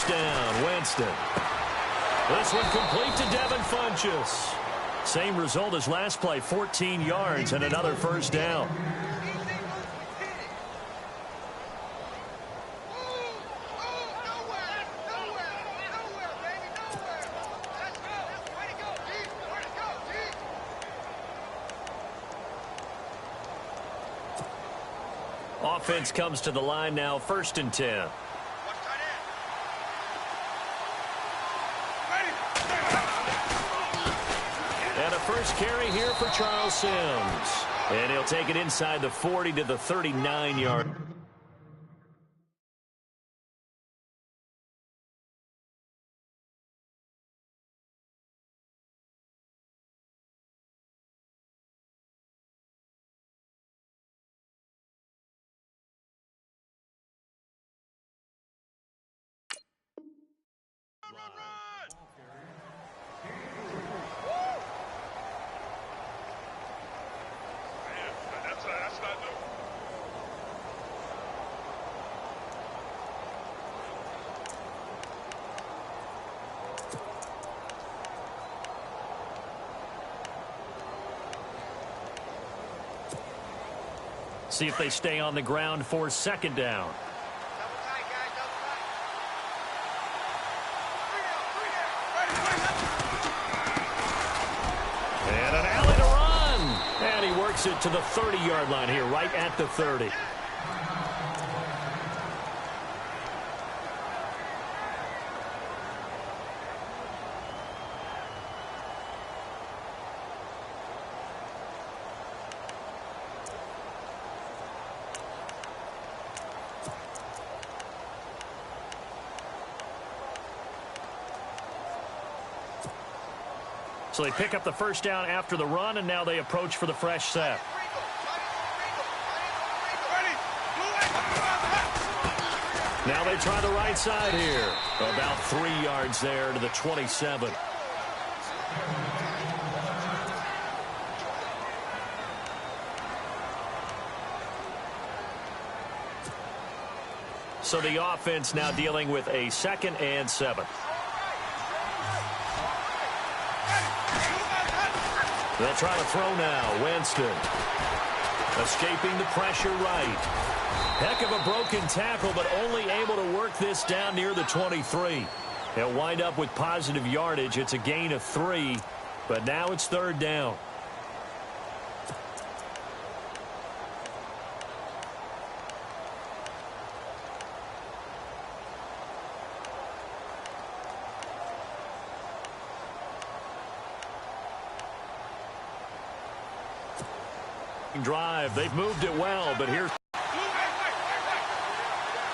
first down. Winston. This one complete to Devin Funchess. Same result as last play, 14 yards and another first down. Offense comes to the line now, 1st and 10. And a first carry here for Charles Sims. And he'll take it inside the 40 to the 39-yard. See if they stay on the ground for 2nd down. And an alley to run. And he works it to the 30-yard line here, right at the 30. So they pick up the first down after the run, and now they approach for the fresh set. Now they try the right side here. About 3 yards there to the 27. So the offense now dealing with a 2nd and 7. They'll try to throw now. Winston escaping the pressure right. Heck of a broken tackle, but only able to work this down near the 23. He'll wind up with positive yardage. It's a gain of 3, but now it's 3rd down. Drive. They've moved it well, but here's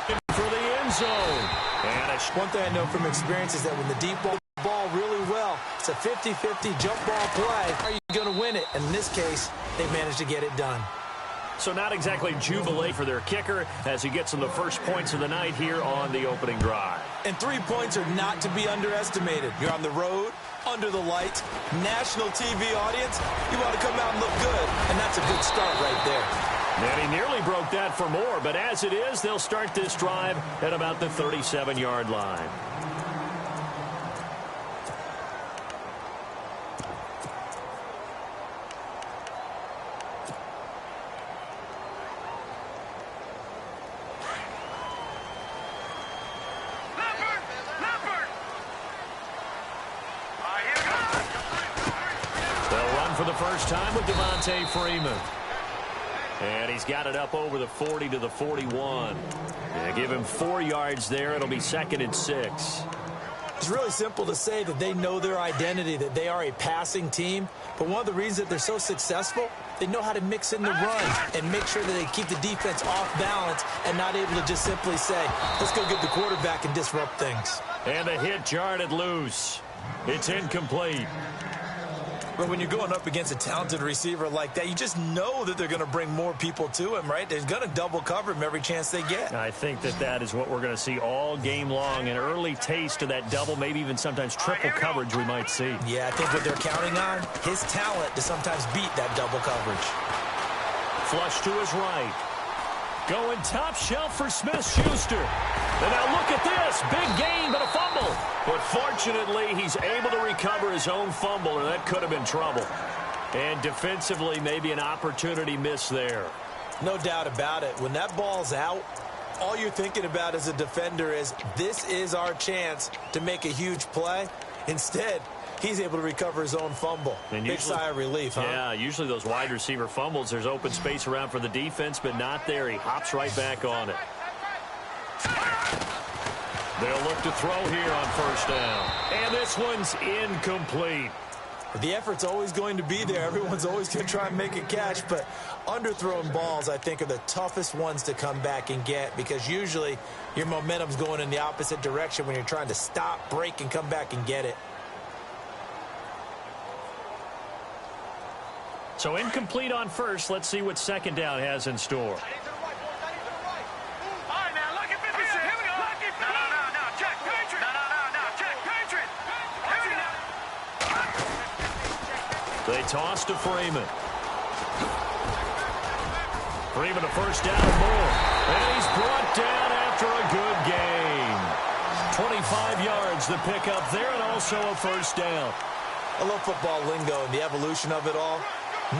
for the end zone. And one thing I know from experience is that when the deep ball really well, it's a 50-50 jump ball play. Are you going to win it? And in this case, they managed to get it done. So not exactly jubilee for their kicker as he gets them the first points of the night here on the opening drive. And 3 points are not to be underestimated. You're on the road, under the lights, national TV audience. You want to come out and look good, and that's a good start right there. And he nearly broke that for more, but as it is, they'll start this drive at about the 37-yard line. For the first time with Devontae Freeman. And he's got it up over the 40 to the 41. And give him 4 yards there. It'll be 2nd and 6. It's really simple to say that they know their identity, that they are a passing team. But one of the reasons that they're so successful, they know how to mix in the run and make sure that they keep the defense off balance and not able to just simply say, let's go get the quarterback and disrupt things. And the hit jarred loose. It's incomplete. But when you're going up against a talented receiver like that, you just know that they're going to bring more people to him, right? They're going to double cover him every chance they get. I think that is what we're going to see all game long. An early taste of that double, maybe even sometimes triple coverage we might see. Yeah, I think what they're counting on, his talent to sometimes beat that double coverage. Flush to his right. Going top shelf for Smith-Schuster. And now look at this. Big gain, but a fumble. But fortunately, he's able to recover his own fumble, or that could have been trouble. And defensively, maybe an opportunity missed there. No doubt about it. When that ball's out, all you're thinking about as a defender is, this is our chance to make a huge play. Instead, he's able to recover his own fumble. And big sigh of relief, huh? Yeah, usually those wide receiver fumbles, there's open space around for the defense, but not there. He hops right back on it. They'll look to throw here on first down. And this one's incomplete. The effort's always going to be there. Everyone's always going to try and make a catch, but underthrown balls, I think, are the toughest ones to come back and get, because usually your momentum's going in the opposite direction when you're trying to stop, break, and come back and get it. So incomplete on first. Let's see what second down has in store. They toss to Freeman. Freeman a first down and more. And he's brought down after a good game. 25 yards the pickup there, and also a first down. I love football lingo and the evolution of it all.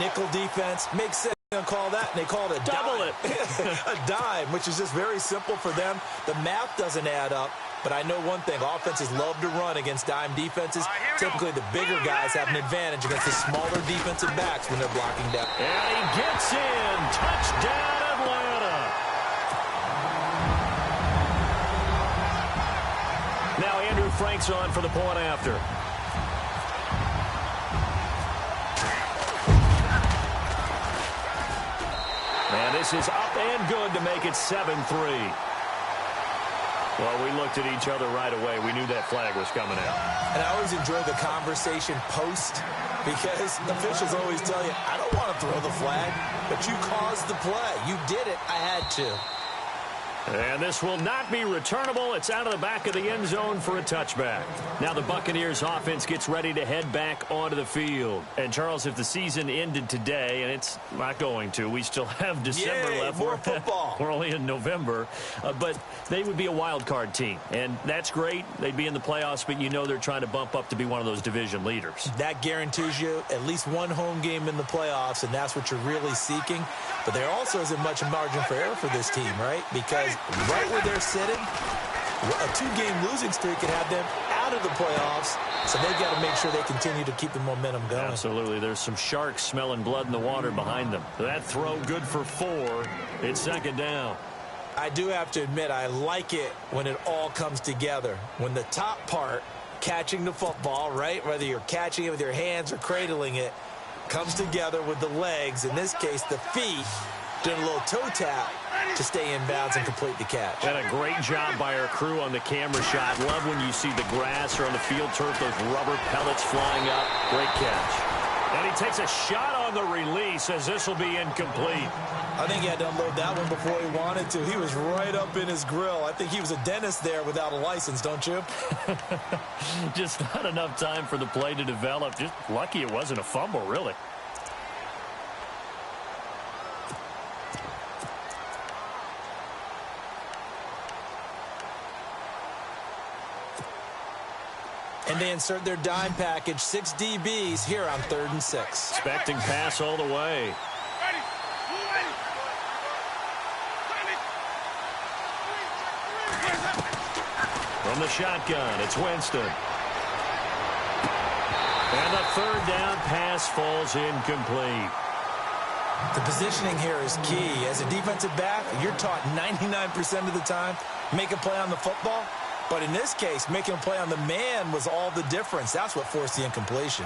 Nickel defense makes sense. They call that, and they call it a double dime. A dime, which is just very simple for them. The math doesn't add up, but I know one thing. Offenses love to run against dime defenses. Typically, the bigger guys have an advantage against the smaller defensive backs when they're blocking down. And he gets in. Touchdown, Atlanta. Now Andrew Frank's on for the point after. And this is up and good to make it 7-3. Well, we looked at each other right away. We knew that flag was coming out. And I always enjoy the conversation post, because officials always tell you, I don't want to throw the flag, but you caused the play. You did it. I had to. And this will not be returnable. It's out of the back of the end zone for a touchback. Now the Buccaneers offense gets ready to head back onto the field. And, Charles, if the season ended today, and it's not going to, we still have December left. More football. We're only in November. But they would be a wild card team. And that's great. They'd be in the playoffs, but you know they're trying to bump up to be one of those division leaders. That guarantees you at least one home game in the playoffs, and that's what you're really seeking. But there also isn't much margin for error for this team, right? Because right where they're sitting, a two-game losing streak could have them out of the playoffs, so they've got to make sure they continue to keep the momentum going. Absolutely. There's some sharks smelling blood in the water behind them. That throw good for 4. It's second down. I do have to admit, I like it when it all comes together. When the top part, catching the football, right, whether you're catching it with your hands or cradling it, comes together with the legs, in this case the feet, doing a little toe tap to stay in bounds and complete the catch. And a great job by our crew on the camera shot. Love when you see the grass or on the field turf, those rubber pellets flying up. Great catch. And he takes a shot on the release, as this will be incomplete. I think he had to unload that one before he wanted to. He was right up in his grill. I think he was a dentist there without a license, don't you? Just not enough time for the play to develop. Just lucky it wasn't a fumble, really. And they insert their dime package, 6 DBs here on 3rd and 6. Expecting pass all the way. From the shotgun, it's Winston. And the 3rd down pass falls incomplete. The positioning here is key. As a defensive back, you're taught 99% of the time, make a play on the football. But in this case, making a play on the man was all the difference. That's what forced the incompletion.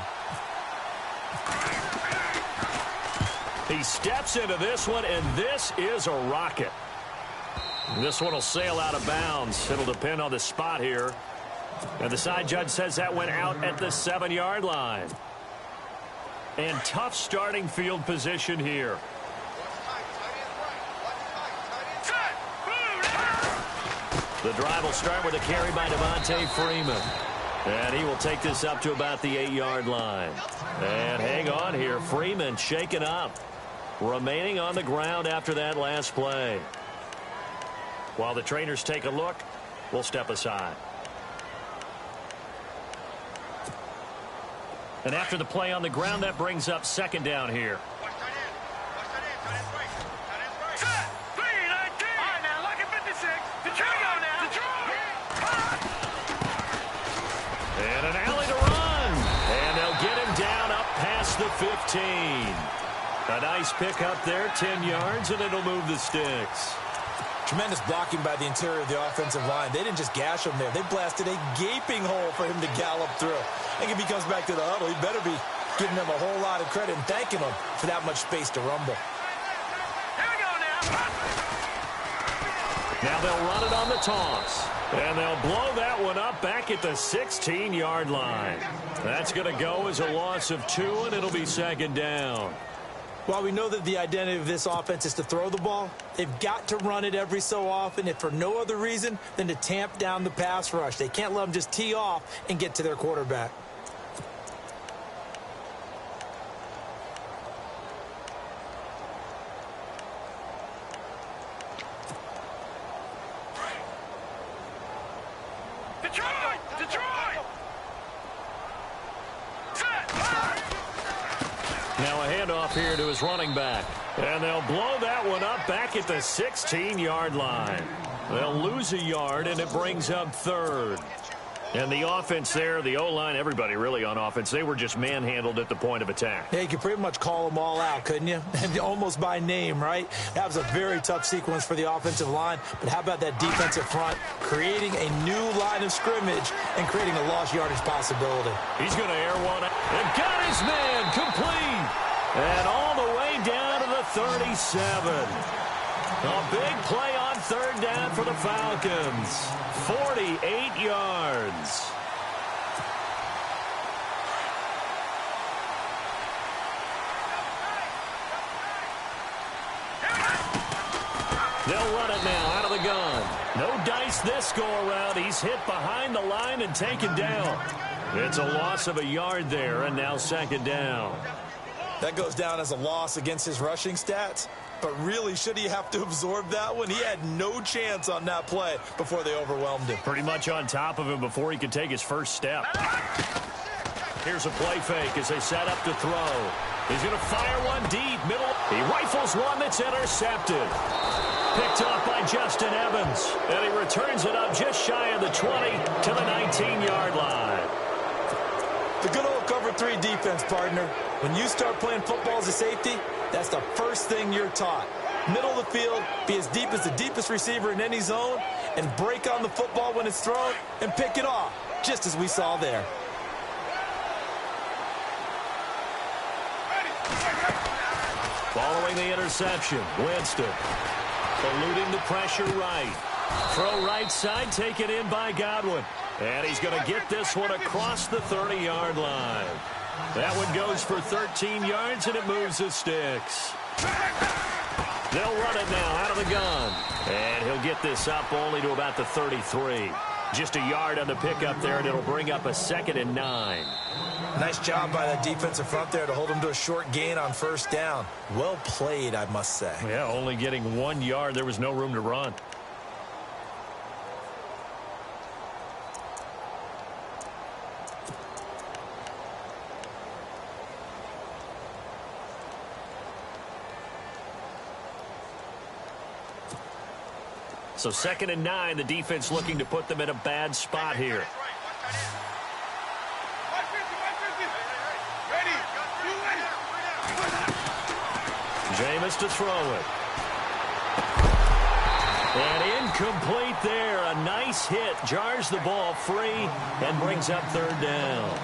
He steps into this one, and this is a rocket. This one will sail out of bounds. It'll depend on the spot here. And the side judge says that went out at the 7-yard line. And tough starting field position here. The drive will start with a carry by Devontae Freeman. And he will take this up to about the 8-yard line. And hang on here. Freeman shaken up. Remaining on the ground after that last play. While the trainers take a look, will step aside. And after the play on the ground, that brings up second down here. And an alley to run. And they'll get him down up past the 15. A nice pickup there, 10 yards, and it'll move the sticks. Tremendous blocking by the interior of the offensive line. They didn't just gash him there. They blasted a gaping hole for him to gallop through. I think if he comes back to the huddle, he better be giving them a whole lot of credit and thanking them for that much space to rumble. Here we go now. Now they'll run it on the toss. And they'll blow that one up back at the 16-yard line. That's going to go as a loss of 2, and it'll be second down. While we know that the identity of this offense is to throw the ball, they've got to run it every so often, if for no other reason than to tamp down the pass rush. They can't let them just tee off and get to their quarterback. Now a handoff here to his running back. And they'll blow that one up back at the 16-yard line. They'll lose a yard, and it brings up third. And the offense there, the O-line, everybody really on offense, they were just manhandled at the point of attack. Yeah, you could pretty much call them all out, couldn't you? And almost by name, right? That was a very tough sequence for the offensive line. But how about that defensive front creating a new line of scrimmage and creating a lost yardage possibility? He's going to air one. And got his man complete. And all the way down to the 37. A big play on third down for the Falcons. 48 yards. They'll run it now out of the gun. No dice this go-around. He's hit behind the line and taken down. It's a loss of a yard there, and now second down. That goes down as a loss against his rushing stats. But really, should he have to absorb that one? He had no chance on that play before they overwhelmed him. Pretty much on top of him before he could take his first step. Here's a play fake as they set up to throw. He's going to fire one deep, middle. He rifles one that's intercepted. Picked off by Justin Evans. And he returns it up just shy of the 20 to the 19-yard line. The good old cover 3 defense, partner. When you start playing football as a safety, that's the first thing you're taught. Middle of the field, be as deep as the deepest receiver in any zone, and break on the football when it's thrown and pick it off, just as we saw there. Following the interception, Winston eluding the pressure right. Throw right side, taken in by Godwin. And he's going to get this one across the 30-yard line. That one goes for 13 yards, and it moves the sticks. They'll run it now out of the gun. And he'll get this up only to about the 33. Just a yard on the pickup there, and it'll bring up a 2nd and 9. Nice job by that defensive front there to hold him to a short gain on first down. Well played, I must say. Yeah, only getting 1 yard. There was no room to run. So 2nd and 9, the defense looking to put them in a bad spot here. Jameis to throw it. And incomplete there. A nice hit. Jars the ball free and brings up third down.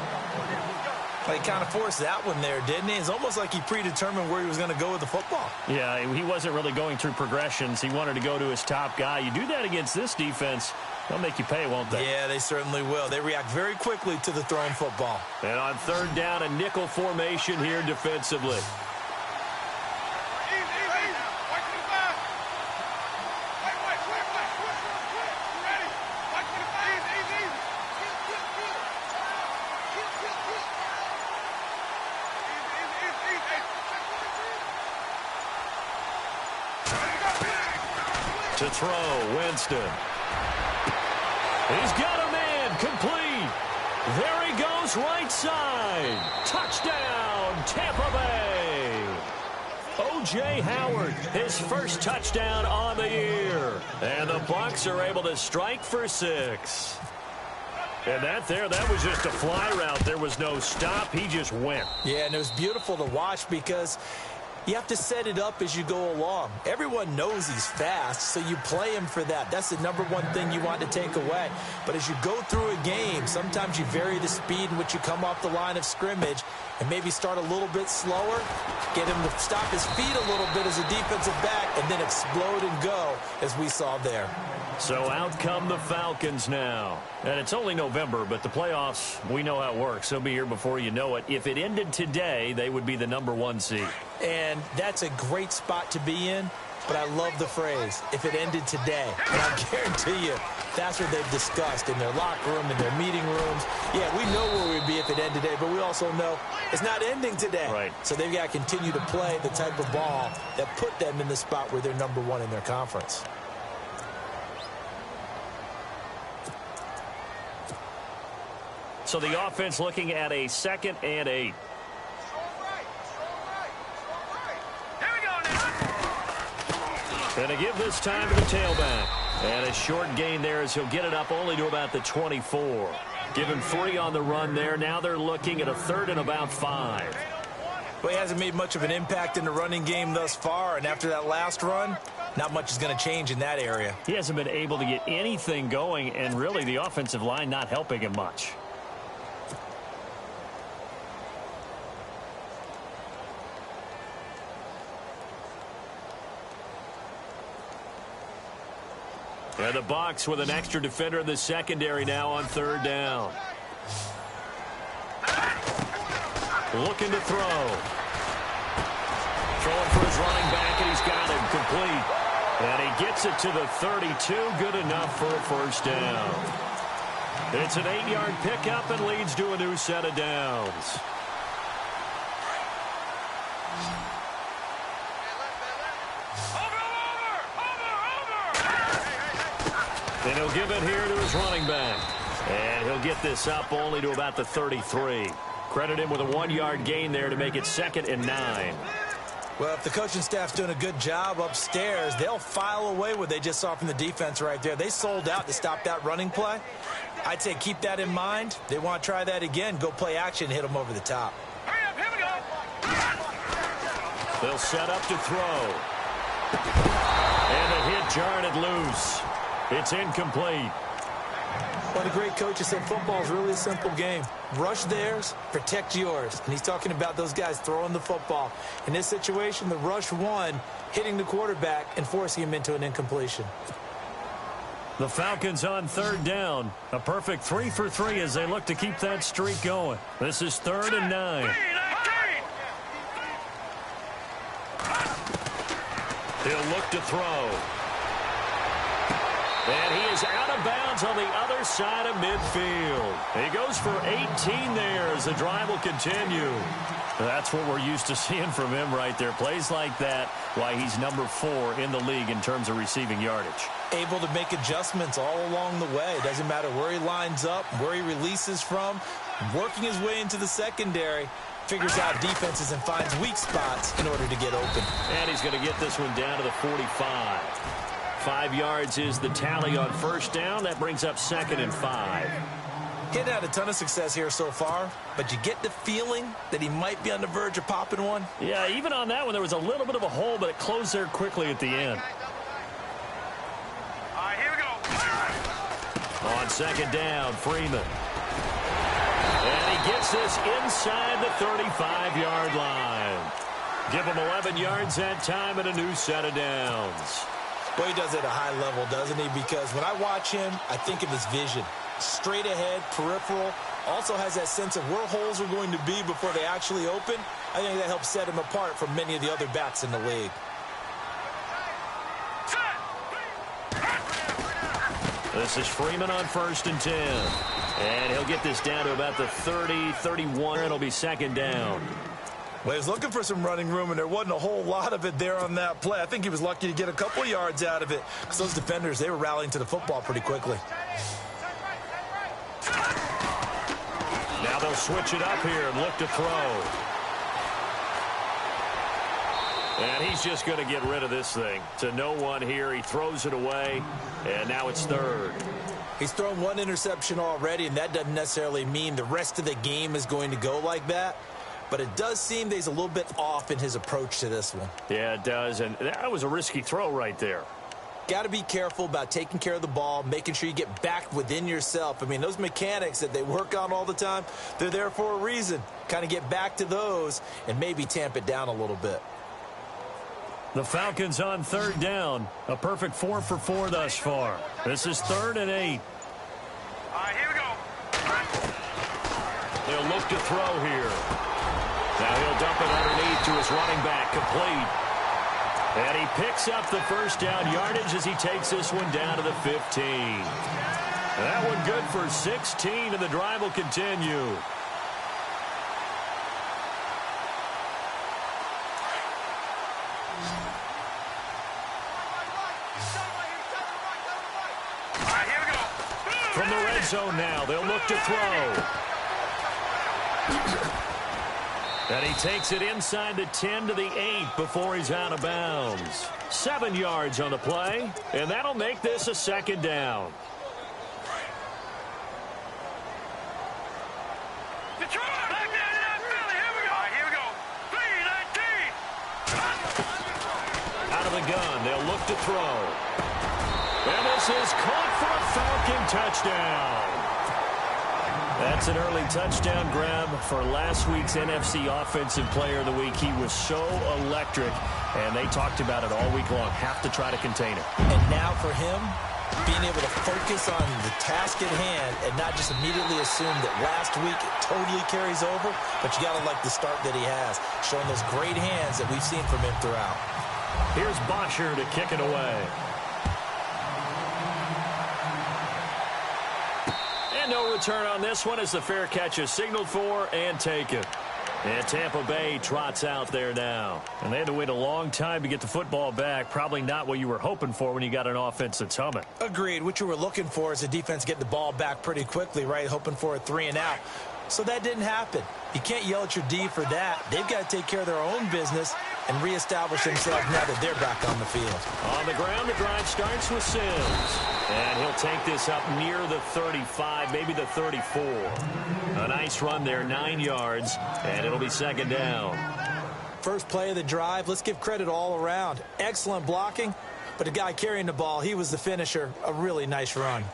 He kind of forced that one there, didn't he? It's almost like he predetermined where he was going to go with the football. Yeah, he wasn't really going through progressions. He wanted to go to his top guy. You do that against this defense, they'll make you pay, won't they? Yeah, they certainly will. They react very quickly to the thrown football. And on third down, a nickel formation here defensively. To throw, Winston. He's got a man complete. There he goes right side. Touchdown, Tampa Bay. O.J. Howard, his first touchdown on the year. And the Bucs are able to strike for 6. And that was just a fly route. There was no stop. He just went. Yeah, and it was beautiful to watch because you have to set it up as you go along. Everyone knows he's fast, so you play him for that. That's the number one thing you want to take away. But as you go through a game, sometimes you vary the speed in which you come off the line of scrimmage and maybe start a little bit slower, get him to stop his feet a little bit as a defensive back, and then explode and go, as we saw there. So out come the Falcons now. And it's only November, but the playoffs, we know how it works. They'll be here before you know it. If it ended today, they would be the #1 seed. And that's a great spot to be in, but I love the phrase, if it ended today. And I guarantee you, that's what they've discussed in their locker room, in their meeting rooms. Yeah, we know where we'd be if it ended today, but we also know it's not ending today. Right. So they've got to continue to play the type of ball that put them in the spot where they're #1 in their conference. So the offense looking at a 2nd and 8. Going to give this time to the tailback. And a short gain there as he'll get it up only to about the 24. Give him 3 on the run there. Now they're looking at a 3rd and about 5. Well, he hasn't made much of an impact in the running game thus far, and after that last run, not much is going to change in that area. He hasn't been able to get anything going, and really the offensive line not helping him much. And the Bucs with an extra defender in the secondary now on 3rd down. Looking to throw. Throwing for his running back, and he's got him complete. And he gets it to the 32. Good enough for a 1st down. It's an 8-yard pickup and leads to a new set of downs. And he'll give it here to his running back. And he'll get this up only to about the 33. Credit him with a 1-yard gain there to make it 2nd and 9. Well, if the coaching staff's doing a good job upstairs, they'll file away what they just saw from the defense right there. They sold out to stop that running play. I'd say keep that in mind. They want to try that again. Go play action, hit them over the top. Hurry up, here we go. They'll set up to throw. And the hit jarred it loose. It's incomplete. What a great coach has said, football is really a simple game. Rush theirs, protect yours. And he's talking about those guys throwing the football. In this situation, the rush won, hitting the quarterback and forcing him into an incompletion. The Falcons on 3rd down. A perfect 3 for 3 as they look to keep that streak going. This is 3rd and 9. He'll look to throw. And he is out of bounds on the other side of midfield. He goes for 18 there as the drive will continue. That's what we're used to seeing from him right there. Plays like that, why he's #4 in the league in terms of receiving yardage. Able to make adjustments all along the way. Doesn't matter where he lines up, where he releases from. Working his way into the secondary. Figures out defenses and finds weak spots in order to get open. And he's going to get this one down to the 45. 5 yards is the tally on 1st down. That brings up 2nd and 5. He hadn't had a ton of success here so far, but you get the feeling that he might be on the verge of popping one. Yeah, even on that one, there was a little bit of a hole, but it closed there quickly at the end. All right, here we go. On 2nd down, Freeman. And he gets this inside the 35-yard line. Give him 11 yards that time and a new set of downs. Well, he does it at a high level, doesn't he? Because when I watch him, I think of his vision. Straight ahead, peripheral. Also has that sense of where holes are going to be before they actually open. I think that helps set him apart from many of the other backs in the league. This is Freeman on 1st and 10. And he'll get this down to about the 30, 31. It'll be 2nd down. Well, he was looking for some running room, and there wasn't a whole lot of it there on that play. I think he was lucky to get a couple yards out of it because those defenders, they were rallying to the football pretty quickly. Now they'll switch it up here and look to throw. And he's just going to get rid of this thing. To no one here. He throws it away, and now it's third. He's thrown one interception already, and that doesn't necessarily mean the rest of the game is going to go like that. But it does seem that he's a little bit off in his approach to this one. Yeah, it does, and that was a risky throw right there. Got to be careful about taking care of the ball, making sure you get back within yourself. I mean, those mechanics that they work on all the time, they're there for a reason. Kind of get back to those and maybe tamp it down a little bit. The Falcons on third down. A perfect 4 for 4 thus far. This is 3rd and 8. All right, here we go. They'll look to throw here. Now he'll dump it underneath to his running back, complete. And he picks up the first down yardage as he takes this one down to the 15. That one good for 16, and the drive will continue. From the red zone now, they'll look to throw. And he takes it inside the 10 to the 8 before he's out of bounds. 7 yards on the play, and that'll make this a 2nd down. Detroit! Back down in that Philly. Here we go. All right, here we go. 3-19. Out of the gun, they'll look to throw. And this is caught for a Falcon touchdown. That's an early touchdown grab for last week's NFC Offensive Player of the Week. He was so electric, and they talked about it all week long. Have to try to contain it. And now for him, being able to focus on the task at hand and not just immediately assume that last week it totally carries over, but you got to like the start that he has, showing those great hands that we've seen from him throughout. Here's Bosher to kick it away. No return on this one as the fair catch is signaled for and taken. And Tampa Bay trots out there now. And they had to wait a long time to get the football back. Probably not what you were hoping for when you got an offense that's humming. Agreed. What you were looking for is a defense getting the ball back pretty quickly, right? Hoping for a 3 and out. So that didn't happen. You can't yell at your D for that. They've got to take care of their own business and reestablish themselves now that they're back on the field. On the ground, the drive starts with Sims. And he'll take this up near the 35, maybe the 34. A nice run there, 9 yards, and it'll be 2nd down. First play of the drive, let's give credit all around. Excellent blocking, but the guy carrying the ball, he was the finisher. A really nice run.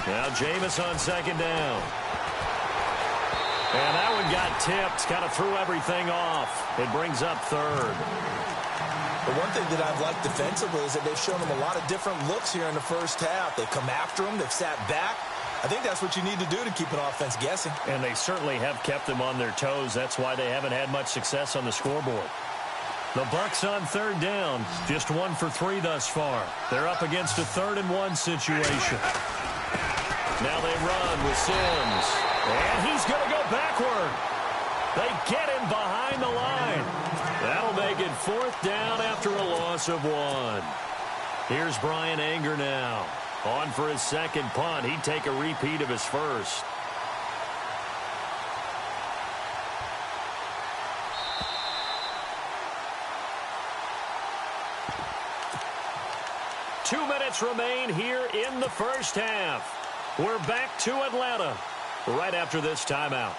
Now Jameis on 2nd down. And that one got tipped, kind of threw everything off. It brings up 3rd. The one thing that I've liked defensively is that they've shown them a lot of different looks here in the first half. They've come after them. They've sat back. I think that's what you need to do to keep an offense guessing. And they certainly have kept them on their toes. That's why they haven't had much success on the scoreboard. The Bucs on 3rd down. Just 1 for 3 thus far. They're up against a 3rd and 1 situation. Now they run with Sims. And he's going to go backward. They get him behind the line. That'll make it 4th down after a loss of 1. Here's Brian Anger now. On for his 2nd punt. He'd take a repeat of his first. Two minutes remain here in the first half. We're back to Atlanta right after this timeout.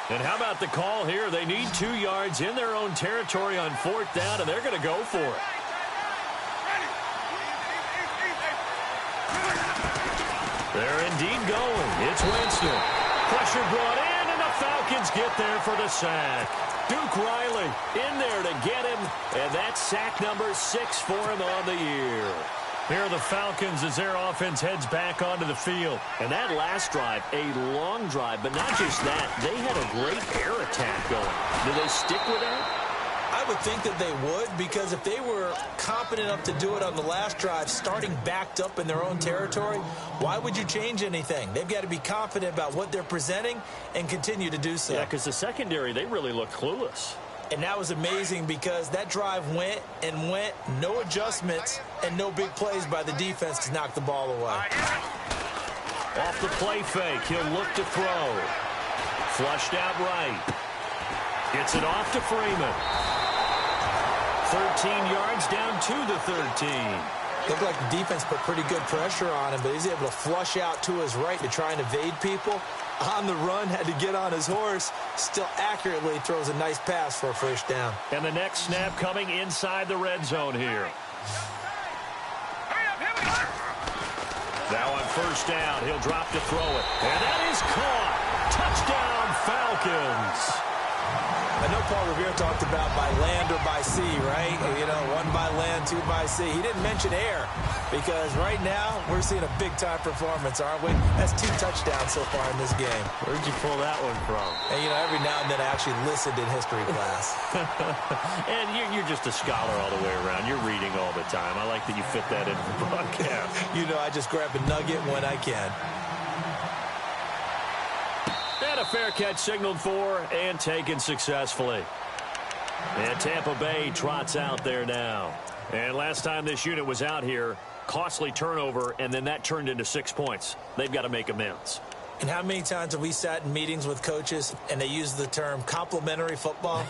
And how about the call here? They need 2 yards in their own territory on 4th down, and they're going to go for it. They're indeed going. It's Winston. Pressure brought in, and the Falcons get there for the sack. Duke Riley in there to get him, and that's sack number 6 for him on the year. Here are the Falcons as their offense heads back onto the field. And that last drive, a long drive, but not just that. They had a great air attack going. Do they stick with that? I would think that they would, because if they were competent enough to do it on the last drive, starting backed up in their own territory, why would you change anything? They've got to be confident about what they're presenting and continue to do so. Yeah, because the secondary, they really looked clueless. And that was amazing because that drive went and went, no adjustments, and no big plays by the defense to knock the ball away. Off the play fake, he'll look to throw. Flushed out right. Gets it off to Freeman. 13 yards down to the 13. Looked like the defense put pretty good pressure on him, but he's able to flush out to his right to try and evade people. On the run, had to get on his horse. Still accurately throws a nice pass for a first down. And the next snap coming inside the red zone here. Now on first down, he'll drop to throw it. And that is caught. Touchdown, Falcons. I know Paul Revere talked about by land or by sea, right? You know, one by land, two by sea. He didn't mention air because right now we're seeing a big-time performance, aren't we? That's 2 touchdowns so far in this game. Where'd you pull that one from? And, you know, every now and then I actually listened in history class. And you're just a scholar all the way around. You're reading all the time. I like that you fit that into the broadcast. You know, I just grab a nugget when I can. And a fair catch signaled for and taken successfully. And Tampa Bay trots out there now. And last time this unit was out here, costly turnover, and then that turned into 6 points. They've got to make amends. And how many times have we sat in meetings with coaches and they use the term complementary football?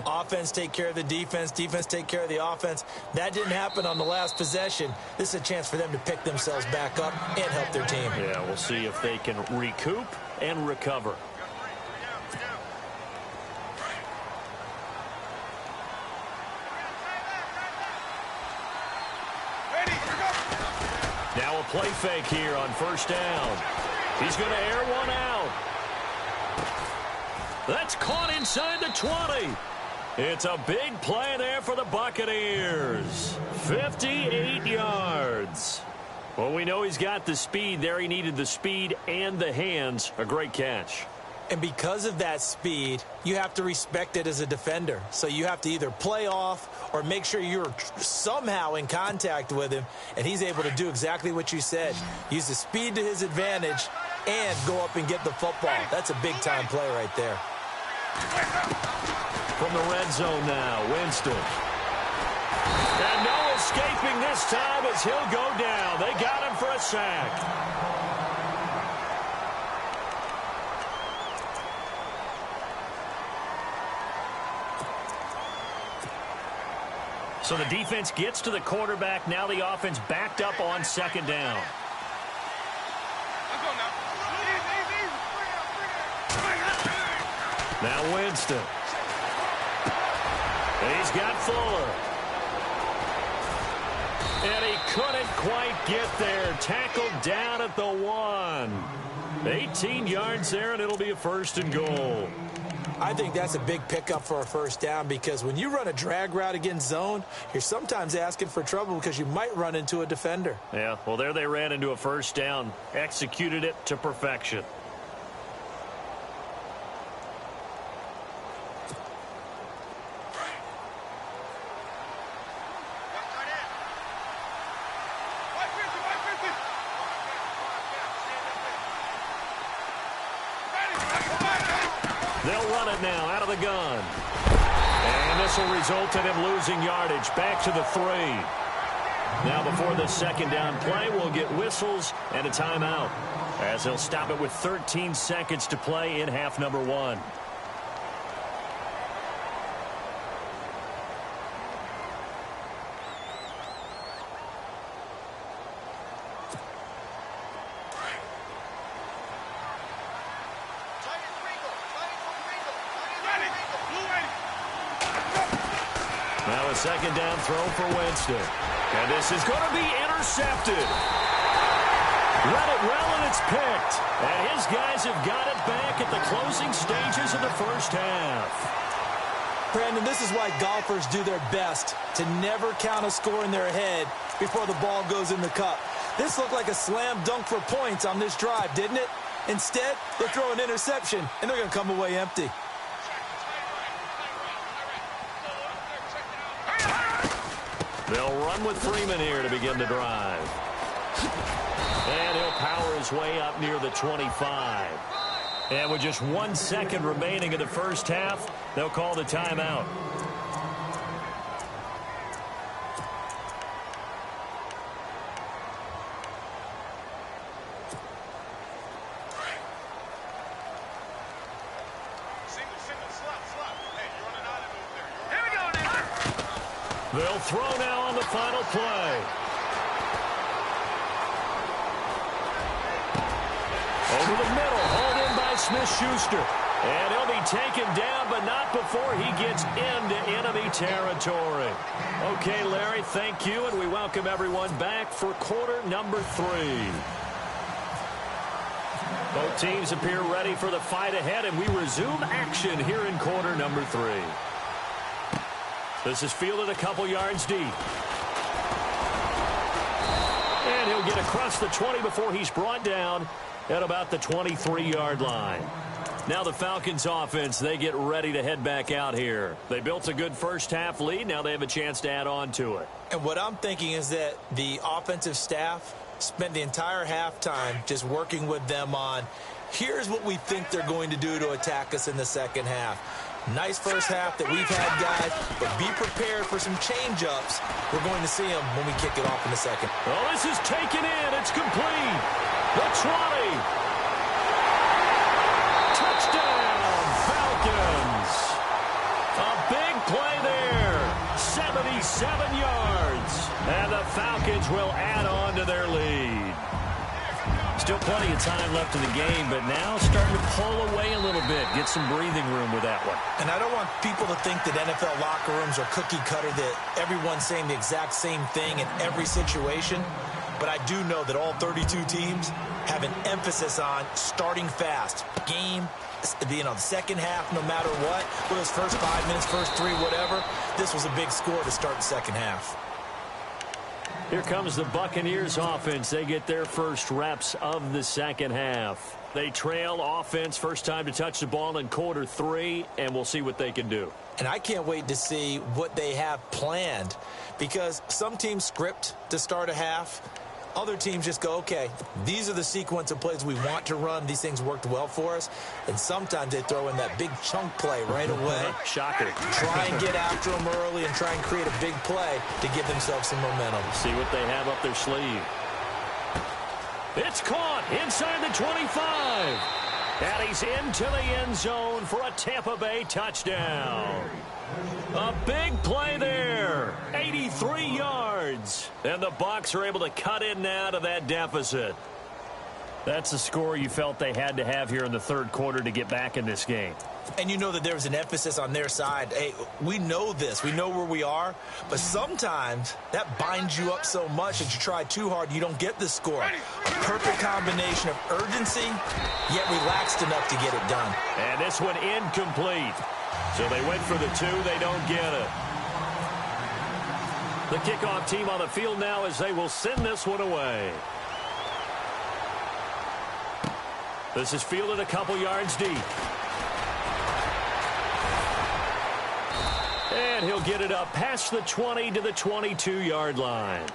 Offense take care of the defense, defense take care of the offense. That didn't happen on the last possession. This is a chance for them to pick themselves back up and help their team. Yeah, we'll see if they can recoup and recover. Now a play fake here on first down. He's going to air one out. That's caught inside the 20. It's a big play there for the Buccaneers. 58 yards. Well, we know he's got the speed there. He needed the speed and the hands. A great catch. And because of that speed, you have to respect it as a defender. So you have to either play off or make sure you're somehow in contact with him. And he's able to do exactly what you said. Use the speed to his advantage and go up and get the football. That's a big-time play right there. From the red zone now, Winston. And no escaping this time as he'll go down. They got him for a sack. So the defense gets to the quarterback. Now the offense backed up on second down. Now Winston. And he's got Fuller. And he couldn't quite get there. Tackled down at the 1. 18 yards there, and it'll be a first and goal. I think that's a big pickup for a first down because when you run a drag route against zone, you're sometimes asking for trouble because you might run into a defender. Yeah, well, there they ran into a first down, executed it to perfection. They'll run it now out of the gun. And this will result in him losing yardage back to the 3. Now before the second down play, we'll get whistles and a timeout as they'll stop it with 13 seconds to play in half number 1. Now a second down throw for Winston. And this is going to be intercepted. Read it well, and it's picked. And his guys have got it back at the closing stages of the first half. Brandon, this is why golfers do their best to never count a score in their head before the ball goes in the cup. This looked like a slam dunk for points on this drive, didn't it? Instead, they throw an interception, and they're going to come away empty. They'll run with Freeman here to begin the drive. And he'll power his way up near the 25. And with just 1 second remaining in the first half, they'll call the timeout. They'll throw now on the final play. Over the middle, hauled in by Smith-Schuster. And he'll be taken down, but not before he gets into enemy territory. Okay, Larry, thank you, and we welcome everyone back for quarter number 3. Both teams appear ready for the fight ahead, and we resume action here in quarter number 3. This is fielded a couple yards deep. And he'll get across the 20 before he's brought down at about the 23-yard line. Now the Falcons offense, they get ready to head back out here. They built a good first-half lead. Now they have a chance to add on to it. And what I'm thinking is that the offensive staff spent the entire halftime just working with them on, here's what we think they're going to do to attack us in the second half. Nice first half that we've had, guys, but be prepared for some change-ups. We're going to see them when we kick it off in the second. Oh, this is taken in. It's complete. The 20. Touchdown, Falcons. A big play there. 77 yards. And the Falcons will add on to their lead. Still plenty of time left in the game, but now starting to pull away a little bit. Get some breathing room with that one. And I don't want people to think that NFL locker rooms are cookie cutter, that everyone's saying the exact same thing in every situation. But I do know that all 32 teams have an emphasis on starting fast. Game, the second half, no matter what, whether it's first 5 minutes, first 3, whatever, this was a big score to start the second half. Here comes the Buccaneers offense. They get their first reps of the second half. They trail offense, first time to touch the ball in quarter 3, and we'll see what they can do. And I can't wait to see what they have planned, because some teams script to start a half. Other teams just go, okay, these are the sequence of plays we want to run. These things worked well for us. And sometimes they throw in that big chunk play right away. Shocker. Try and get after them early and try and create a big play to give themselves some momentum. See what they have up their sleeve. It's caught inside the 25. And he's into the end zone for a Tampa Bay touchdown. A big play there. 83 yards. And the Bucs are able to cut in now to that deficit. That's the score you felt they had to have here in the third quarter to get back in this game. And you know that there was an emphasis on their side. Hey, we know this. We know where we are. But sometimes that binds you up so much that you try too hard, you don't get the score. A perfect combination of urgency, yet relaxed enough to get it done. And this one incomplete. So they went for the 2. They don't get it. The kickoff team on the field now as they will send this one away. This is fielded a couple yards deep. And he'll get it up past the 20 to the 22-yard line.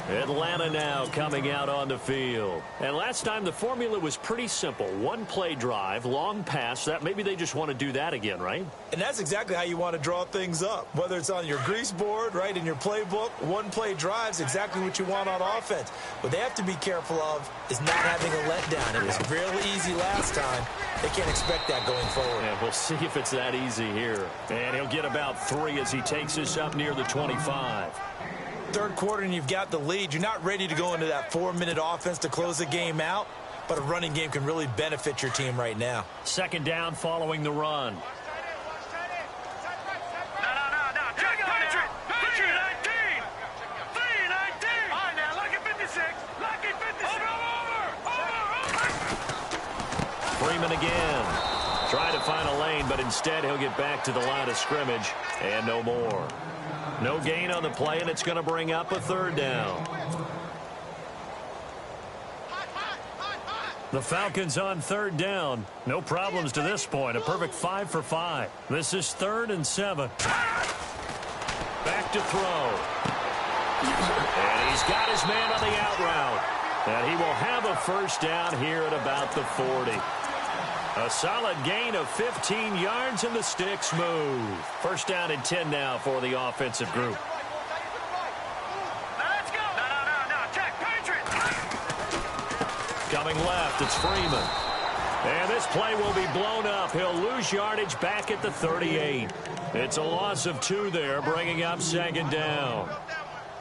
Atlanta now coming out on the field. And last time the formula was pretty simple. One play drive, long pass. That maybe they just want to do that again, right? And that's exactly how you want to draw things up. Whether it's on your grease board, right, in your playbook, one play drive's exactly what you want on offense. What they have to be careful of is not having a letdown. It was real easy last time. They can't expect that going forward. And we'll see if it's that easy here. And he'll get about 3 as he takes us up near the 25. Third quarter and you've got the lead. You're not ready to go into that 4-minute offense to close the game out, but a running game can really benefit your team right now. Second down following the run. No. Check on it. 319. 319. All right, now, lucky 56. Lucky 56. Over. Freeman again. Trying to find a lane, but instead he'll get back to the line of scrimmage and no more. No gain on the play, and it's going to bring up a third down. The Falcons on third down. No problems to this point. A perfect 5 for 5. This is 3rd and 7. Back to throw. And he's got his man on the out route. And he will have a first down here at about the 40. A solid gain of 15 yards, and the sticks move. First down and 10 now for the offensive group. Let's go. No. Check. Patriots. Coming left, it's Freeman. And this play will be blown up. He'll lose yardage back at the 38. It's a loss of 2 there, bringing up second down.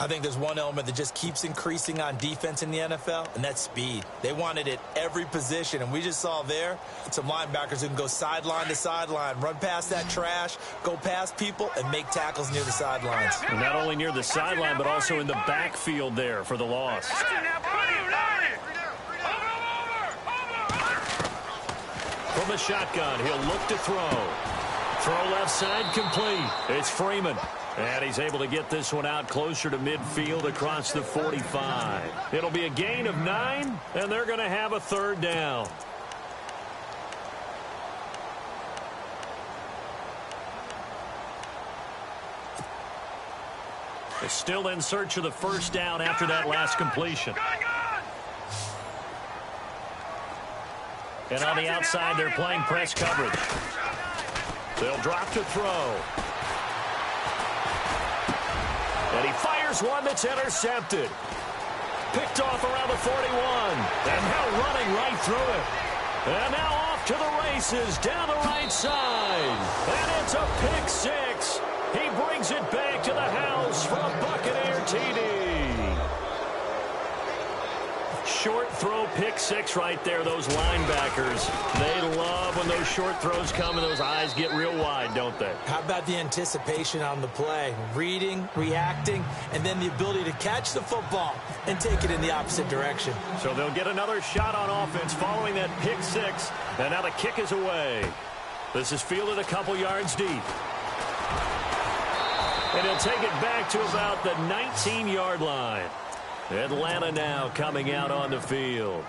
I think there's one element that just keeps increasing on defense in the NFL, and that's speed. They want it at every position, and we just saw there some linebackers who can go sideline to sideline, run past that trash, go past people, and make tackles near the sidelines. And not only near the sideline, but also in the backfield there for the loss. From the shotgun, he'll look to throw. Throw left side complete. It's Freeman. And he's able to get this one out closer to midfield across the 45. It'll be a gain of 9, and they're going to have a third down. They're still in search of the first down after that last completion. And on the outside, they're playing press coverage. They'll drop to throw. And he fires one that's intercepted. Picked off around the 41. And now running right through it. And now off to the races down the right side. And it's a pick 6. He brings it back to the house for a Buccaneer TD. Short throw, pick 6 right there. Those linebackers, they love when those short throws come and those eyes get real wide, don't they? How about the anticipation on the play? Reading, reacting, and then the ability to catch the football and take it in the opposite direction. So they'll get another shot on offense following that pick 6. And now the kick is away. This is fielded a couple yards deep. And he'll take it back to about the 19-yard line. Atlanta now coming out on the field.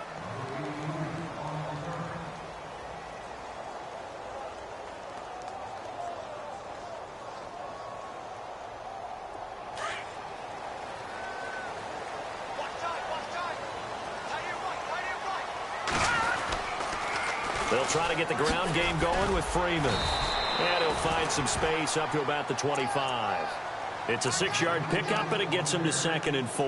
They'll try to get the ground game going with Freeman. And he'll find some space up to about the 25. It's a 6-yard pickup, and it gets him to 2nd and 4.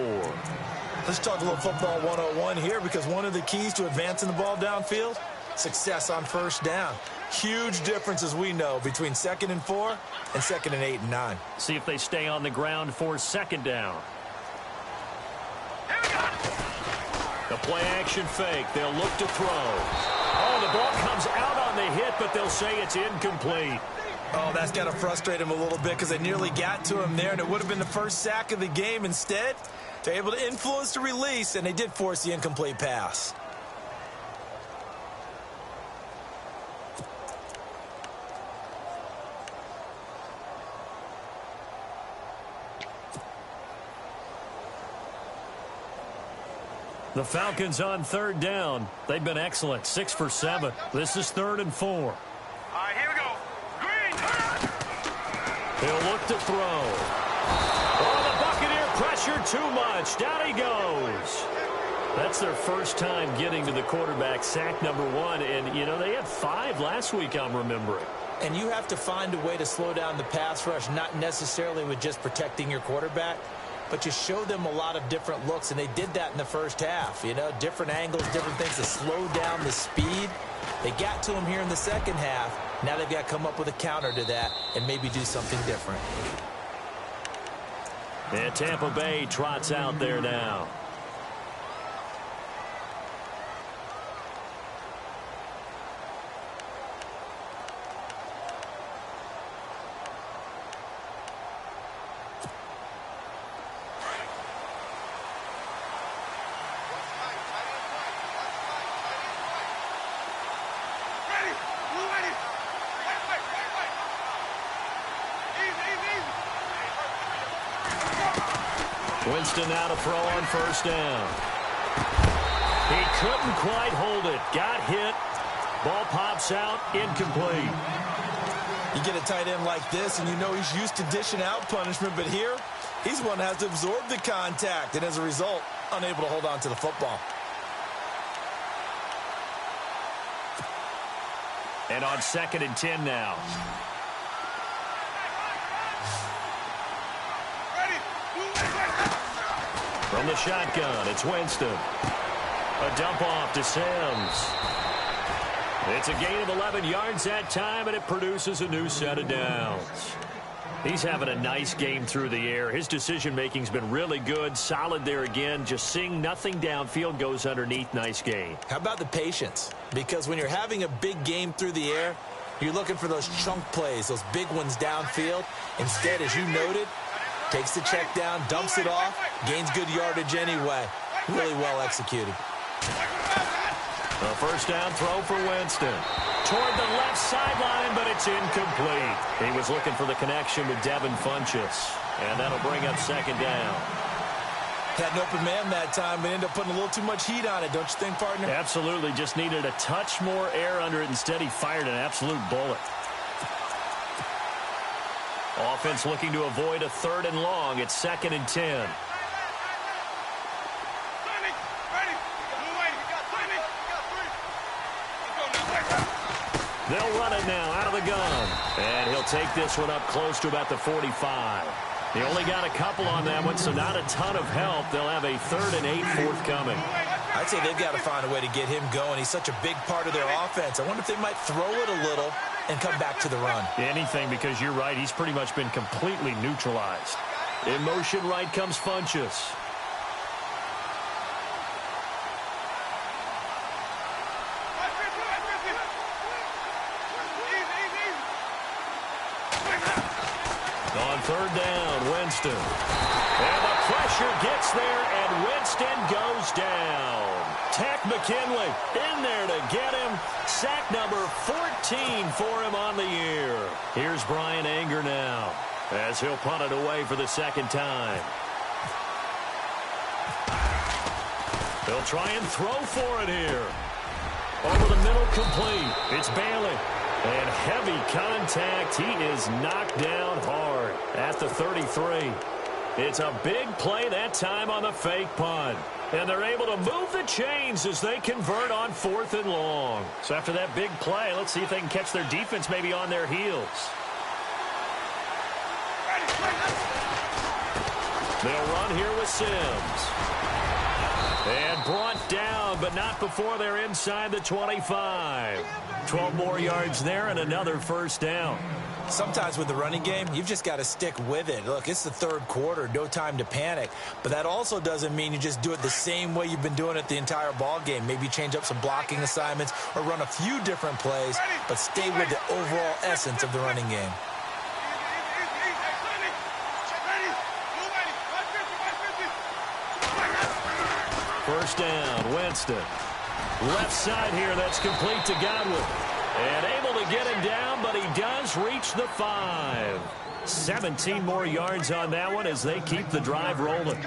Let's talk a little football 101 here, because one of the keys to advancing the ball downfield, success on first down. Huge difference, as we know, between 2nd and 4 and 2nd and 8 and 9. See if they stay on the ground for 2nd down. The play action fake. They'll look to throw. Oh, the ball comes out on the hit, but they'll say it's incomplete. Oh, that's got to frustrate him a little bit, because they nearly got to him there, and it would have been the first sack of the game. Instead, they're able to influence the release, and they did force the incomplete pass. The Falcons on 3rd down. They've been excellent. 6 for 7. This is 3rd and 4. All right, here we go. Green. He'll look to throw. Oh, the Buccaneer pressure too much. Down he goes. That's their first time getting to the quarterback, sack number 1. And, you know, they had 5 last week, I'm remembering. And you have to find a way to slow down the pass rush, not necessarily with just protecting your quarterback, but you show them a lot of different looks, and they did that in the first half. You know, different angles, different things to slow down the speed. They got to him here in the second half. Now they've got to come up with a counter to that and maybe do something different. And Tampa Bay trots out there now. Winston now to throw on first down. He couldn't quite hold it. Got hit. Ball pops out. Incomplete. You get a tight end like this, and you know he's used to dishing out punishment, but here He's one that has to absorb the contact, and as a result, unable to hold on to the football. And on 2nd and 10 now. From the shotgun, it's Winston. A dump off to Sims. It's a gain of 11 yards that time, and it produces a new set of downs. He's having a nice game through the air. His decision-making's been really good, solid there again. Just seeing nothing downfield, goes underneath. Nice gain. How about the patience? Because when you're having a big game through the air, you're looking for those chunk plays, those big ones downfield. Instead, as you noted, takes the check down, dumps it off, gains good yardage anyway. Really well executed. A first down throw for Winston. Toward the left sideline, but it's incomplete. He was looking for the connection with Devin Funchess, and that'll bring up 2nd down. Had an open man that time, but ended up putting a little too much heat on it, don't you think, partner? Absolutely. Just needed a touch more air under it. Instead, he fired an absolute bullet. Offense looking to avoid a 3rd and long. It's 2nd and 10. They'll run it now out of the gun. And he'll take this one up close to about the 45. He only got a couple on that one, so not a ton of help. They'll have a 3rd and 8 forthcoming. I'd say they've got to find a way to get him going. He's such a big part of their offense. I wonder if they might throw it a little and come back to the run. Anything, because you're right. He's pretty much been completely neutralized. In motion right comes Funchess. On 3rd down, Winston. And the pressure gets there, and Winston goes down. Tech McKinley in there to get him. Sack number 14 for him on the year. Here's Brian Anger now, as he'll punt it away for the 2nd time. They'll try and throw for it here. Over the middle, complete. It's Bailey. And heavy contact. He is knocked down hard at the 33. It's a big play that time on the fake punt. And they're able to move the chains as they convert on 4th and long. So after that big play, let's see if they can catch their defense maybe on their heels. They'll run here with Sims. And brought down, but not before they're inside the 25. 12 more yards there and another first down. Sometimes with the running game, you've just got to stick with it. Look, it's the 3rd quarter, no time to panic. But that also doesn't mean you just do it the same way you've been doing it the entire ball game. Maybe change up some blocking assignments or run a few different plays, but stay with the overall essence of the running game. First down, Winston. Left side here, that's complete to Godwin. And able to get him down, but he does reach the 5. 17 more yards on that one as they keep the drive rolling.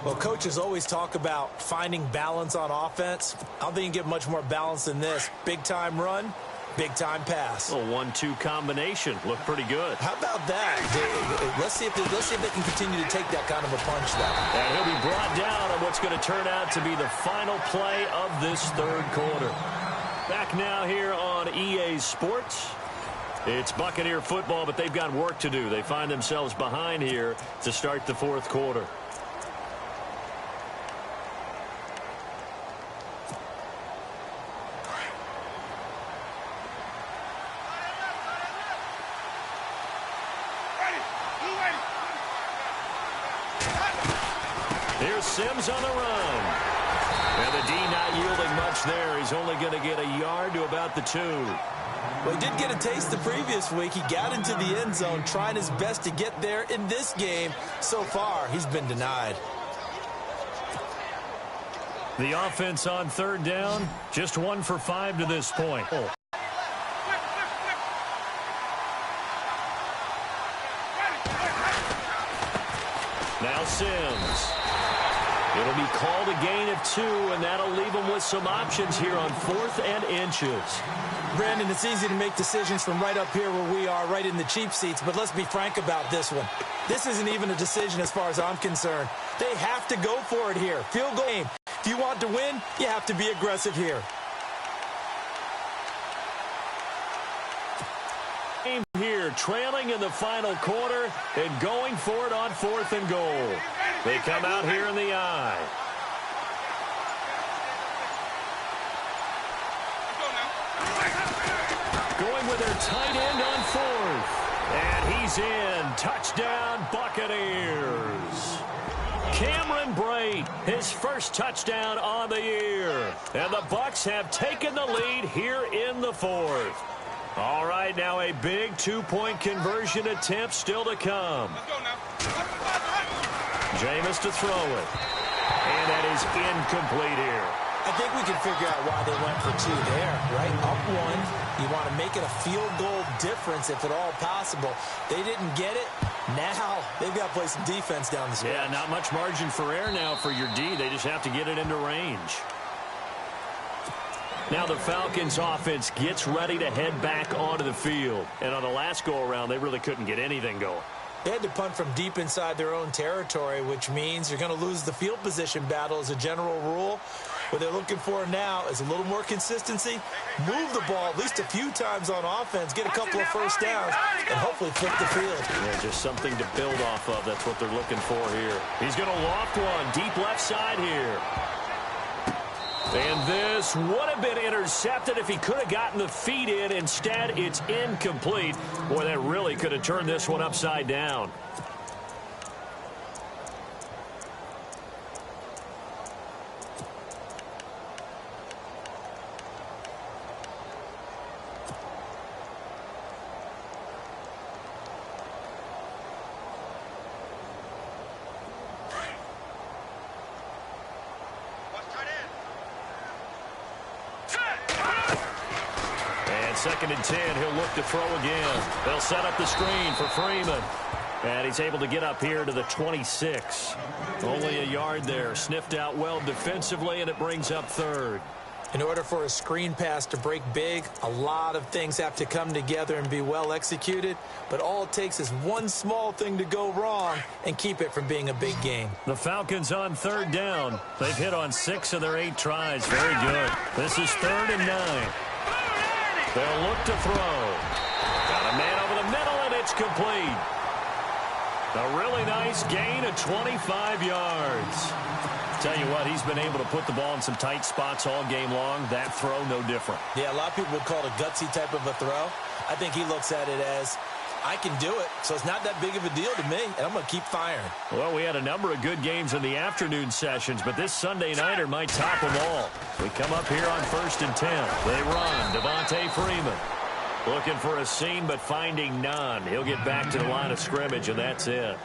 Well, coaches always talk about finding balance on offense. I don't think you can get much more balance than this. Big-time run, big-time pass. A 1-2 combination. Looked pretty good. How about that? Let's see if they can continue to take that kind of a punch, though. And he'll be brought down on what's going to turn out to be the final play of this 3rd quarter. Back now here on EA Sports. It's Buccaneer football, but they've got work to do. They find themselves behind here to start the 4th quarter. Here's Sims on the run. And the D not yielding much there. He's only going to get a yard to about the 2. Well, he did get a taste the previous week. He got into the end zone, trying his best to get there in this game. So far, he's been denied. The offense on 3rd down, just 1 for 5 to this point. Now Sims. It'll be called a gain of 2, and that'll leave them with some options here on 4th and inches. Brandon, it's easy to make decisions from right up here where we are, right in the cheap seats, but let's be frank about this one. This isn't even a decision as far as I'm concerned. They have to go for it here. Field goal game. If you want to win, you have to be aggressive here. Here, trailing in the final quarter and going for it on 4th and goal. They come out here in the I. Going with their tight end on 4th. And he's in. Touchdown, Buccaneers. Cameron Brate, his first touchdown on the year. And the Bucs have taken the lead here in the 4th. All right, now a big two-point conversion attempt still to come. Jameis to throw it. And that is incomplete here. I think we can figure out why they went for 2 there, right? Up 1. You want to make it a field goal difference if at all possible. They didn't get it. Now they've got to play some defense down the stretch. Yeah, not much margin for error now for your D. They just have to get it into range. Now the Falcons offense gets ready to head back onto the field. And on the last go-around, they really couldn't get anything going. They had to punt from deep inside their own territory, which means you're going to lose the field position battle as a general rule. What they're looking for now is a little more consistency, move the ball at least a few times on offense, get a couple of first downs, and hopefully flip the field. Yeah, just something to build off of. That's what they're looking for here. He's going to loft one deep left side here. And this would have been intercepted if he could have gotten the feet in. Instead, it's incomplete. Boy, that really could have turned this one upside down. Second and 10, he'll look to throw again. They'll set up the screen for Freeman. And he's able to get up here to the 26. Only a yard there. Sniffed out well defensively, and it brings up 3rd. In order for a screen pass to break big, a lot of things have to come together and be well executed. But all it takes is one small thing to go wrong and keep it from being a big game. The Falcons on 3rd down. They've hit on 6 of their 8 tries. Very good. This is 3rd and 9. They'll look to throw. Got a man over the middle, and it's complete. A really nice gain of 25 yards. Tell you what, he's been able to put the ball in some tight spots all game long. That throw, no different. Yeah, a lot of people would call it a gutsy type of a throw. I think he looks at it as, I can do it, so it's not that big of a deal to me, and I'm going to keep firing. Well, we had a number of good games in the afternoon sessions, but this Sunday nighter might top them all. We come up here on 1st and 10. They run. Devontae Freeman looking for a seam, but finding none. He'll get back to the line of scrimmage, and that's it.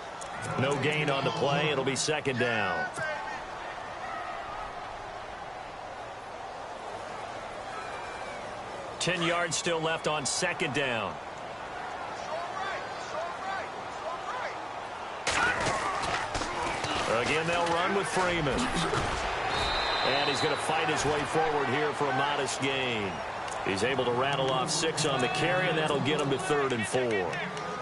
No gain on the play. It'll be 2nd down. Ten yards still left on 2nd down. Again, they'll run with Freeman. And he's going to fight his way forward here for a modest gain. He's able to rattle off 6 on the carry, and that'll get him to 3rd and 4.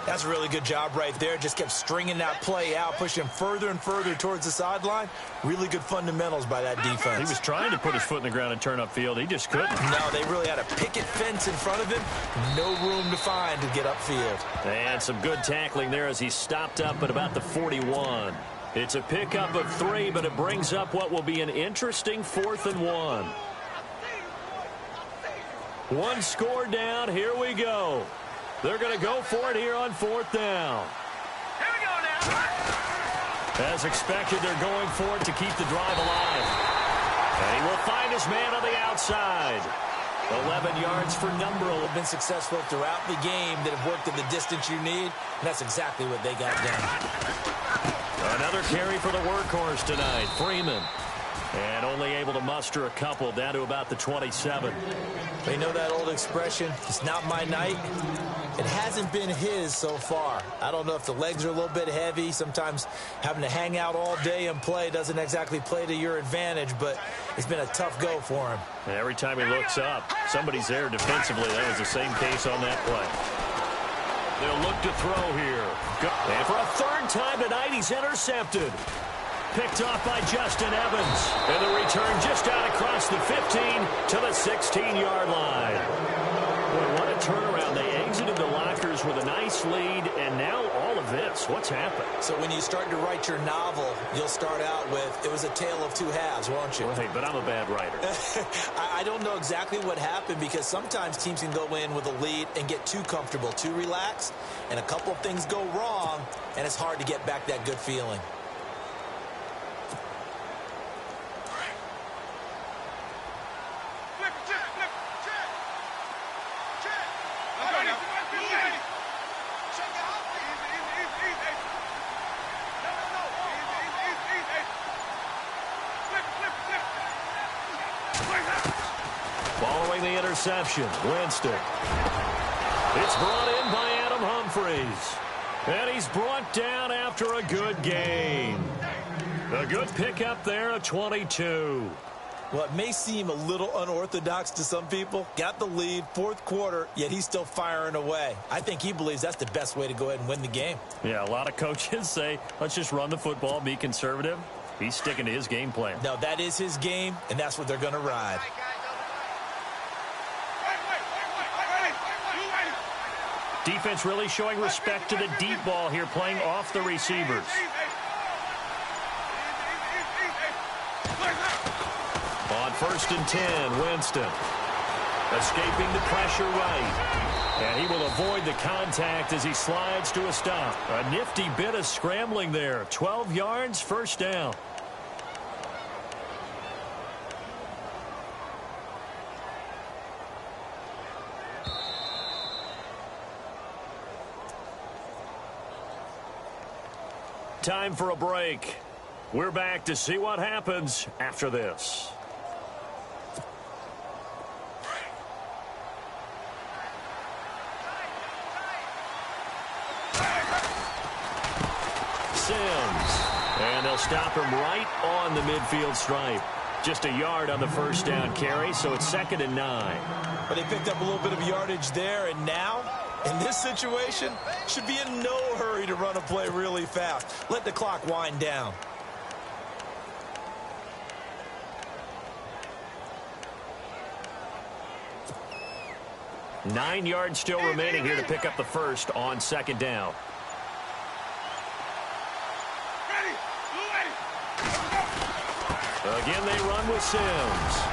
That's a really good job right there. Just kept stringing that play out, pushing him further and further towards the sideline. Really good fundamentals by that defense. He was trying to put his foot in the ground and turn upfield. He just couldn't. No, they really had a picket fence in front of him. No room to find to get upfield. And some good tackling there as he stopped up at about the 41. It's a pickup of 3, but it brings up what will be an interesting 4th and 1. One score down. Here we go. They're going to go for it here on 4th down. Here we go now. As expected, they're going for it to keep the drive alive. And he will find his man on the outside. 11 yards for number 11. Have been successful throughout the game that have worked at the distance you need, and that's exactly what they got done. Another carry for the workhorse tonight, Freeman. And only able to muster a couple down to about the 27. They know that old expression, it's not my night. It hasn't been his so far. I don't know if the legs are a little bit heavy. Sometimes having to hang out all day and play doesn't exactly play to your advantage, but it's been a tough go for him. And every time he looks up, somebody's there defensively. That was the same case on that play. They'll look to throw here. And for a third time tonight, he's intercepted. Picked off by Justin Evans. And the return just out across the 15 to the 16-yard line. Boy, what a turnaround. They exited the lockers with a nice lead, and now all of this. What's happened? So when you start to write your novel, you'll start out with, it was a tale of two halves, won't you? Right, but I'm a bad writer. I don't know exactly what happened because sometimes teams can go in with a lead and get too comfortable, too relaxed, and a couple of things go wrong, and it's hard to get back that good feeling. Following the interception, Winston. It's brought in by Adam Humphries. And he's brought down after a good game. A good pickup there at 22. Well, it may seem a little unorthodox to some people. Got the lead, fourth quarter, yet he's still firing away. I think he believes that's the best way to go ahead and win the game. Yeah, a lot of coaches say, let's just run the football, be conservative. He's sticking to his game plan. No, that is his game, and that's what they're going to ride. Defense really showing respect to the deep ball here, playing off the receivers. On 1st and 10, Winston. Escaping the pressure right. And he will avoid the contact as he slides to a stop. A nifty bit of scrambling there. 12 yards, first down. Time for a break. We're back to see what happens after this. Sims. And they'll stop him right on the midfield stripe. Just a yard on the first down carry, so it's 2nd and 9. But they picked up a little bit of yardage there, and now, in this situation, should be in no hurry to run a play really fast. Let the clock wind down. Nine yards still remaining here to pick up the first on 2nd down. Again, they run with Sims.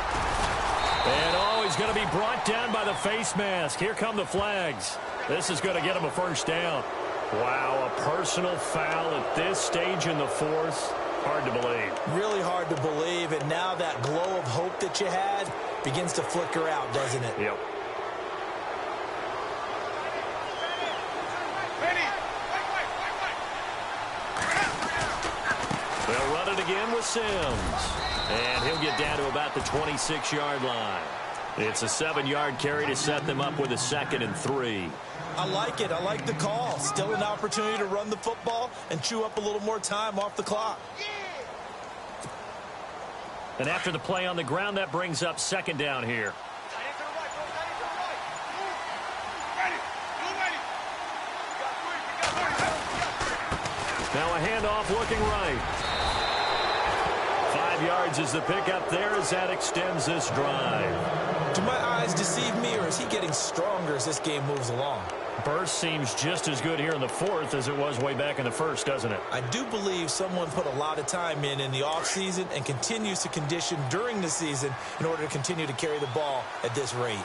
And, he's going to be brought down by the face mask. Here come the flags. This is going to get him a first down. Wow, a personal foul at this stage in the fourth. Hard to believe. Really hard to believe, and now that glow of hope that you had begins to flicker out, doesn't it? Yep. They'll run it again with Sims. And he'll get down to about the 26-yard line. It's a 7-yard carry to set them up with a 2nd and 3. I like it. I like the call. Still an opportunity to run the football and chew up a little more time off the clock. And after the play on the ground, that brings up 2nd down here. Now a handoff looking right. 5 yards is the pickup there as that extends this drive. Do my eyes deceive me, or is he getting stronger as this game moves along? Burst seems just as good here in the fourth as it was way back in the first, doesn't it? I do believe someone put a lot of time in the offseason and continues to condition during the season in order to continue to carry the ball at this rate.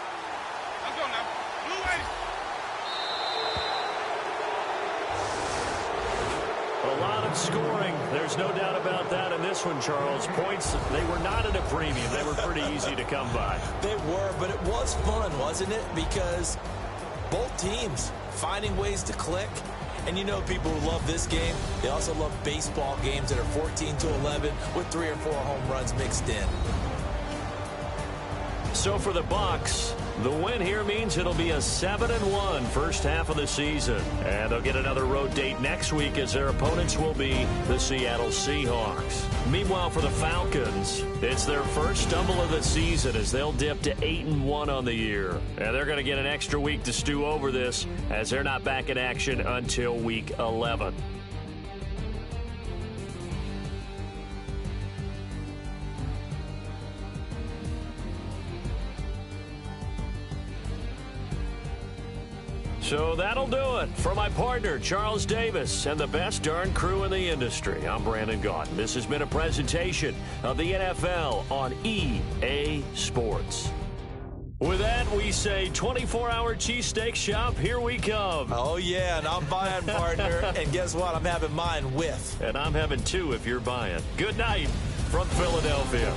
A lot of scoring. There's no doubt about that in this one, Charles. Points, they were not at a premium. They were pretty easy to come by. They were, but it was fun, wasn't it? Because both teams finding ways to click And you know people who love this game, they also love baseball games that are 14-11 with 3 or 4 home runs mixed in. So for the Bucs, the win here means it'll be a 7-1 first half of the season. And they'll get another road date next week as their opponents will be the Seattle Seahawks. Meanwhile, for the Falcons, it's their first stumble of the season as they'll dip to 8-1 on the year. And they're going to get an extra week to stew over this as they're not back in action until week 11. So that'll do it. For my partner, Charles Davis, and the best darn crew in the industry, I'm Brandon Gaudin. This has been a presentation of the NFL on EA Sports. With that, we say 24-hour cheesesteak shop, here we come. Oh, yeah, and I'm buying, partner. And guess what? I'm having mine with. And I'm having 2 if you're buying. Good night from Philadelphia.